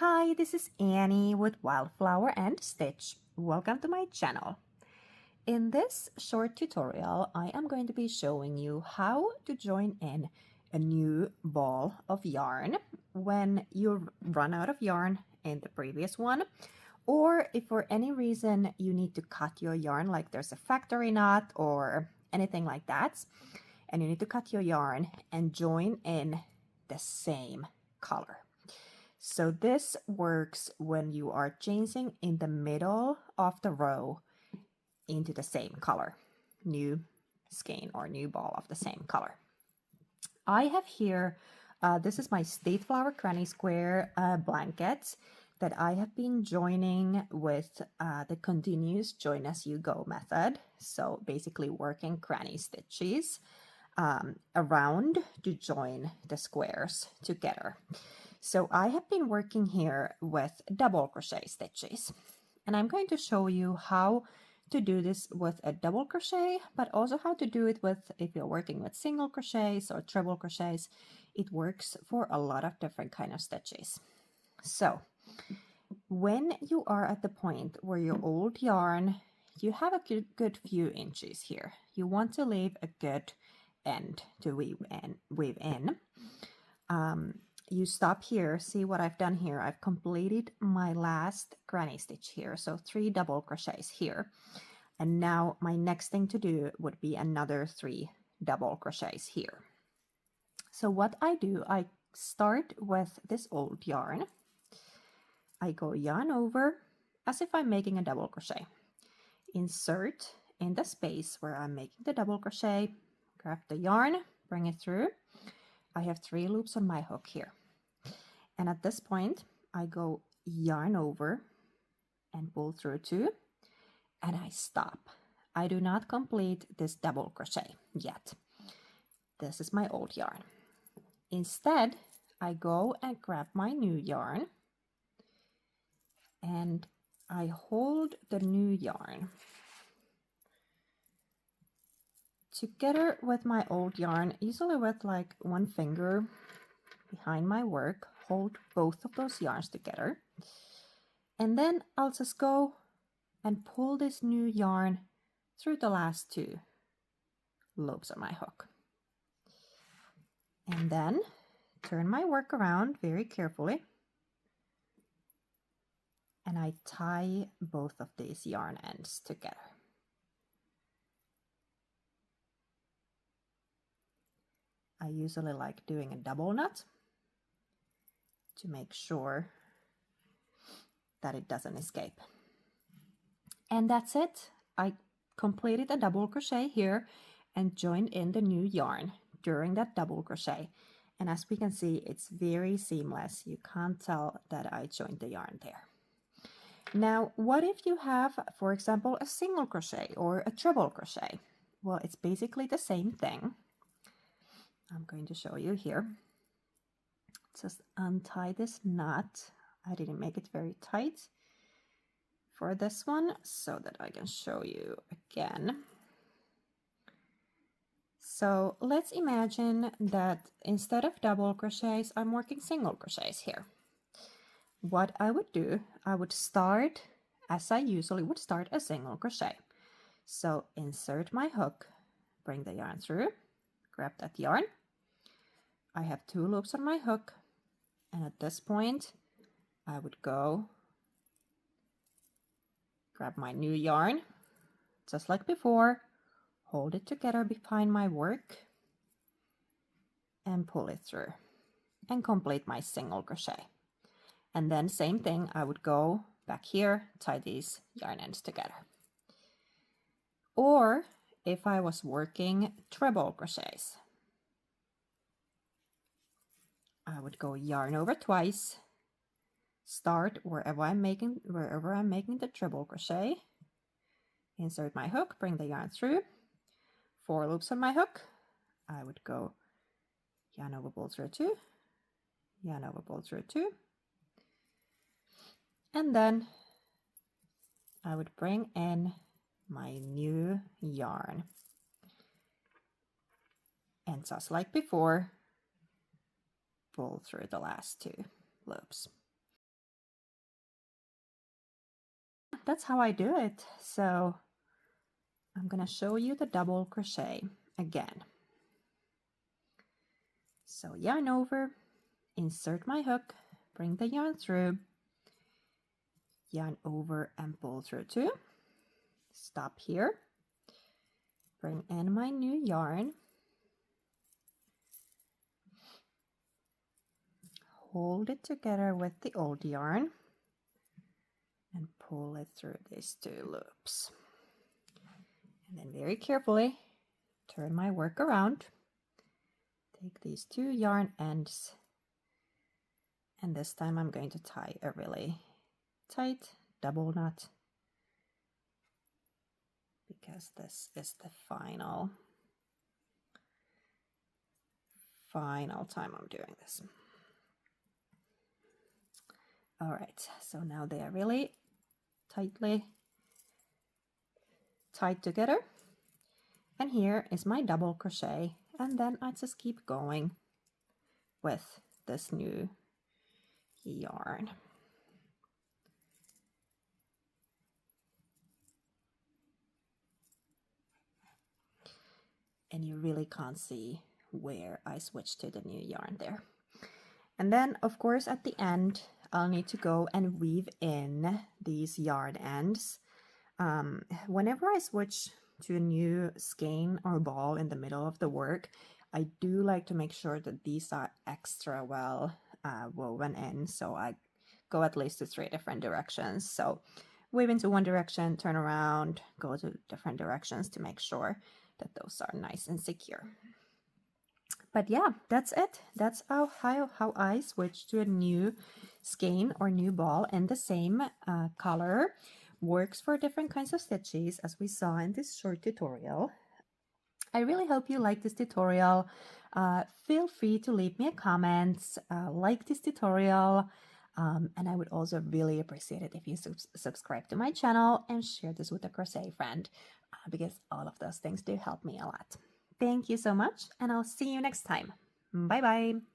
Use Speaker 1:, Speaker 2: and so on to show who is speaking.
Speaker 1: Hi, this is Annie with Wildflower and Stitch. Welcome to my channel. In this short tutorial, I am going to be showing you how to join in a new ball of yarn when you run out of yarn in the previous one, or if for any reason you need to cut your yarn, like there's a factory knot or anything like that, and you need to cut your yarn and join in the same color. So this works when you are changing in the middle of the row into the same color, new skein or new ball of the same color. I have here, this is my State Flower Granny Square blanket that I have been joining with the continuous join as you go method. So basically working granny stitches around to join the squares together. So I have been working here with double crochet stitches, and I'm going to show you how to do this with a double crochet, but also how to do it with, if you're working with single crochets or treble crochets, it works for a lot of different kind of stitches. So when you are at the point where your old yarn, you have a good few inches here. You want to leave a good end to weave in. You stop here. See what I've done here. I've completed my last granny stitch here, so 3 double crochets here, and now my next thing to do would be another 3 double crochets here. So what I do, I start with this old yarn. I go yarn over as if I'm making a double crochet, insert in the space where I'm making the double crochet, grab the yarn, bring it through. I have 3 loops on my hook here. And at this point, I go yarn over and pull through 2, and I stop. I do not complete this double crochet yet. This is my old yarn. Instead, I go and grab my new yarn, and I hold the new yarn together with my old yarn, usually with like one finger behind my work, hold both of those yarns together. And then I'll just go and pull this new yarn through the last 2 loops on my hook. And then turn my work around very carefully. And I tie both of these yarn ends together. I usually like doing a double knot to make sure that it doesn't escape. And that's it. I completed a double crochet here and joined in the new yarn during that double crochet. And as we can see, it's very seamless. You can't tell that I joined the yarn there. Now, what if you have, for example, a single crochet or a treble crochet? Well, it's basically the same thing. I'm going to show you here. Just untie this knot. I didn't make it very tight for this one so that I can show you again. So let's imagine that instead of double crochets, I'm working single crochets here. What I would do, I would start as I usually would start a single crochet. So insert my hook, bring the yarn through, grab that yarn. I have 2 loops on my hook, and at this point I would go grab my new yarn, just like before, hold it together behind my work, and pull it through, and complete my single crochet. And then same thing, I would go back here, tie these yarn ends together. Or if I was working treble crochets, I would go yarn over twice, start wherever I'm making the treble crochet, insert my hook, bring the yarn through, 4 loops on my hook. I would go yarn over, pull through 2, yarn over, pull through 2, and then I would bring in my new yarn, and just like before, pull through the last 2 loops. that's how I do it. So I'm gonna show you the double crochet again. So yarn over, insert my hook, bring the yarn through, yarn over and pull through 2, stop here, bring in my new yarn, hold it together with the old yarn and pull it through these 2 loops. And then very carefully turn my work around, take these 2 yarn ends, and this time I'm going to tie a really tight double knot, because this is the final time I'm doing this. All right, so now they are really tightly tied together, and here is my double crochet, and then I just keep going with this new yarn. And you really can't see where I switched to the new yarn there. And then of course at the end I'll need to go and weave in these yarn ends. Whenever I switch to a new skein or ball in the middle of the work, I do like to make sure that these are extra well woven in, so I go at least to 3 different directions. So weave into one direction, turn around, go to different directions to make sure that those are nice and secure. But yeah, that's it. That's how I switch to a new skein or new ball in the same color. Works for different kinds of stitches, as we saw in this short tutorial. I really hope you like this tutorial. Feel free to leave me a comment, like this tutorial, and I would also really appreciate it if you subscribe to my channel and share this with a crochet friend, because all of those things do help me a lot. Thank you so much, and I'll see you next time. Bye bye.